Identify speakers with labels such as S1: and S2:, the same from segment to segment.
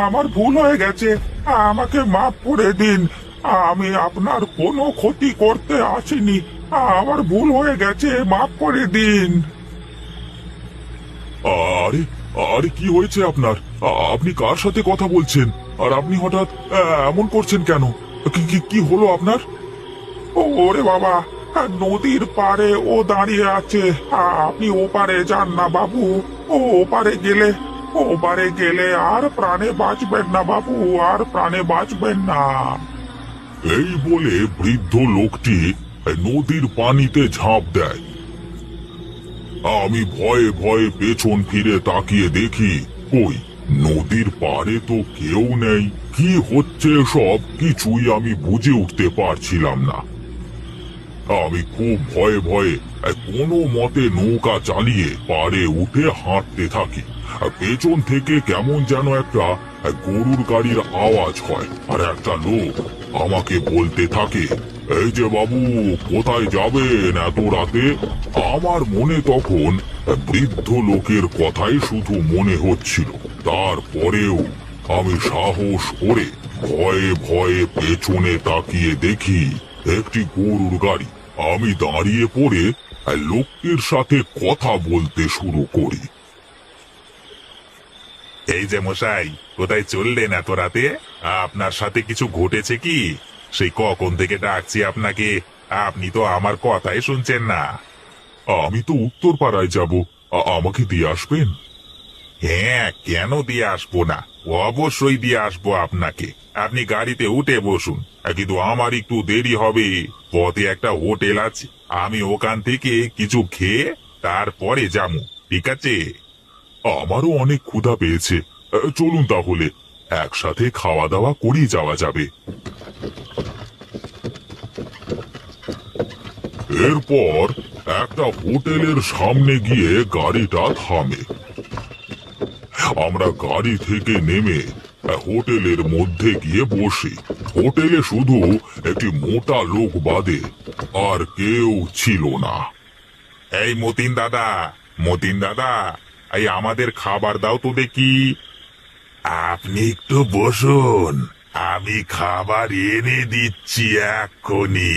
S1: আমার ভুল হয়ে গেছে, আমাকে মাফ করে দিন। আমি আপনার কোনো ক্ষতি করতে আসিনি, আমার ভুল হয়ে গেছে, মাফ করে দিন। আরে আরে কি হয়েছে আপনার? আপনি কার সাথে কথা বলছেন? আর আপনি হঠাৎ এমন করছেন কেন? কি কি কি হলো আপনার? ওরে বাবা, নদীর পাড়ে ও দাঁড়িয়ে আছে। আপনি ওপারে যান না বাবু। ওপারে গেলে আর প্রাণে বাঁচবেন না বাবু, আর প্রাণে বাঁচবেন না। এই বলে বৃদ্ধ লোকটি নদীর পানিতে ঝাঁপ দেয়। আমি ভয়ে ভয়ে পেছন ফিরে তাকিয়ে দেখি, কই নদীর পাড়ে তো কেউ নেই। কি হচ্ছে সব কিছুই আমি বুঝে উঠতে পারছিলাম না। আমি খুব ভয়ে ভয়ে কোনো মতে নৌকা চালিয়ে পাড়ে উঠে হাঁটতে থাকি। পেছন থেকে কেমন যেন একটা গরুর গাড়ির আওয়াজ হয়, আর একটা লোক আমাকে বলতে থাকে, এই যে বাবু, কোথায় যাবেন এত রাতে? আমার মনে তখন বৃদ্ধ লোকের কথাই শুধু মনে হচ্ছিল। তারপরেও আমি সাহস করে ভয়ে ভয়ে পেছনে তাকিয়ে দেখি একটি গরুর গাড়ি। আমি দাঁড়িয়ে পড়ে লোকটির সাথে কথা বলতে শুরু করি।
S2: এই যে মশাই, কোথায় চললেন এত রাতে? আপনার সাথে কিছু ঘটেছে কি? সেই কখন থেকে ডাকছি আপনাকে, আপনি তো আমার কথাই শুনছেন না।
S1: আমি তো উত্তর পাড়ায় যাব, আমাকে দিয়ে আসবেন?
S2: হ্যাঁ, কেন দিয়ে আসবো না? অবশ্যই দিয়ে আসবো আপনাকে। আপনি গাড়িতে উঠে বসুন। কিন্তু আমার একটু দেরি হবে, পথে একটা হোটেল আছে, আমি ওখান থেকে কিছু খেয়ে তারপরে যাবো, ঠিক আছে?
S1: আমারও অনেক ক্ষুধা পেয়েছে, চলুন তাহলে একসাথে খাওয়া দাওয়া করেই যাওয়া যাবে। এরপর একটা হোটেলের সামনে গিয়ে গাড়িটা থামে। আমরা গাড়ি থেকে নেমে হোটেলের মধ্যে গিয়ে বসি। হোটেলে শুধু একটি মোটা লোক বাদে আর কেউ ছিল না।
S2: এই মতিন দাদা, এই আমাদের খাবার দাও তো দেখি। আপনি একটু বসুন, আমি খাবার এনে দিচ্ছি এক্ষুনি।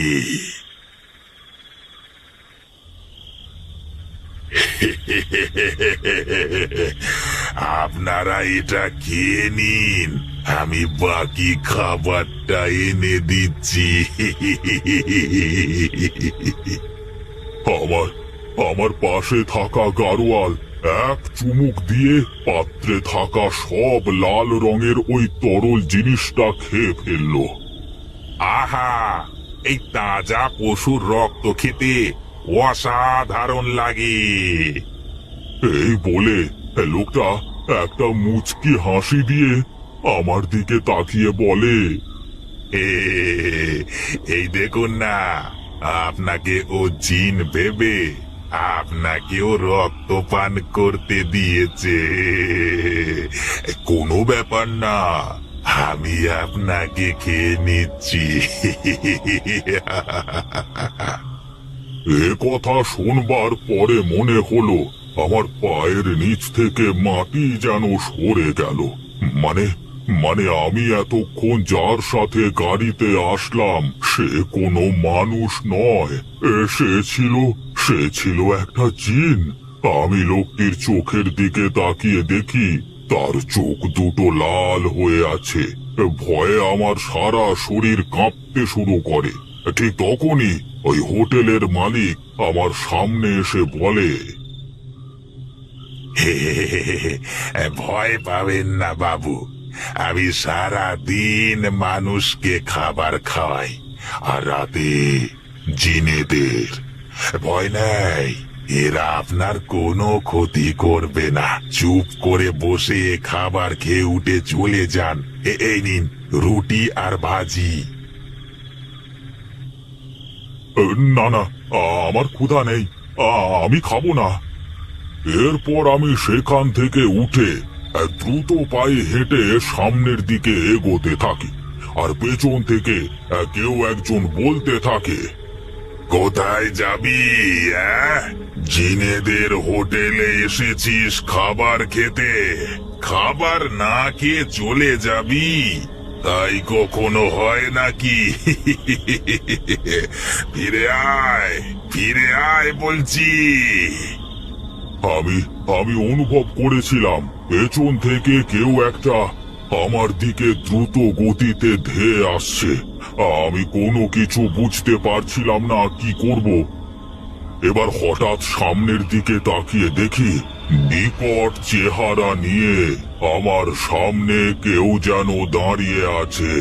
S2: আপনারা এটা খেয়ে নিন, আমি বাকি খাবারটা এনে দিচ্ছি।
S1: আমার আমার পাশে থাকা গাড়োয়াল এক চুমুক দিয়ে পাত্রে থাকা সব লাল রঙের ওই তরল জিনিসটা খেয়ে ফেললো।
S2: আহা, এই তাজা পশুর রক্ত খেতে অসাধারণ লাগে।
S1: এই বলে লোকটা একটা মুচকি হাসি দিয়ে আমার দিকে তাকিয়ে বলে,
S2: এ, এই দেখুন না, আপনাকে ও জিন ভেবে আপনাকেও রক্তপান করতে দিয়েছে। কোনো ব্যাপার না, আমি আপনাকে খেয়ে নিচ্ছি।
S1: এ কথা শুনবার পরে মনে হলো আমার পায়ের নিচ থেকে মাটি যেন সরে গেল। মানে মানে আমি এতক্ষণ যার সাথে গাড়িতে আসলাম সে কোনো মানুষ নয়, সে ছিল একটা জিন। আমি লোকটির চোখের দিকে তাকিয়ে দেখি তার চোখ দুটো লাল হয়ে আছে। ভয়ে আমার সারা শরীর কাঁপতে শুরু করে। ঠিক তখনই ওই হোটেলের মালিক আমার সামনে এসে বলে,
S2: ভয় পাবেন না বাবু, আমি সারা দিন মানুষকে খাবার খাওয়াই, আর রাতে জিনেদের। ভয় নাই, এরা আপনার কোনো ক্ষতি করবে না। চুপ করে বসে খাবার খেয়ে উঠে চলে যান। এই নিন রুটি আর ভাজি।
S1: না না, আমার ক্ষুধা নেই, আমি খাবো না। এরপর আমি সেখান থেকে উঠে দ্রুত পায়ে হেঁটে সামনের দিকে এগোতে থাকি, আর পেছন থেকে কেউ একজন বলতে থাকে,
S2: কোথায় যাবি? জিনেদের হোটেলে এসেছিস খাবার খেতে? খাবার না খেয়ে চলে যাবি, তাই কখনো হয় নাকি? ফিরে আয় বলছি।
S1: আমি অনুভব করেছিলাম পেছন থেকে কেউ একটা আমার দিকে দ্রুত গতিতে ধেয়ে আসছে। আমি কোনো কিছু বুঝতে পারছিলাম না কি করব। এবার হঠাৎ সামনের দিকে তাকিয়ে দেখি বিকট চেহারা নিয়ে আমার সামনে কেউ যেন দাঁড়িয়ে আছে।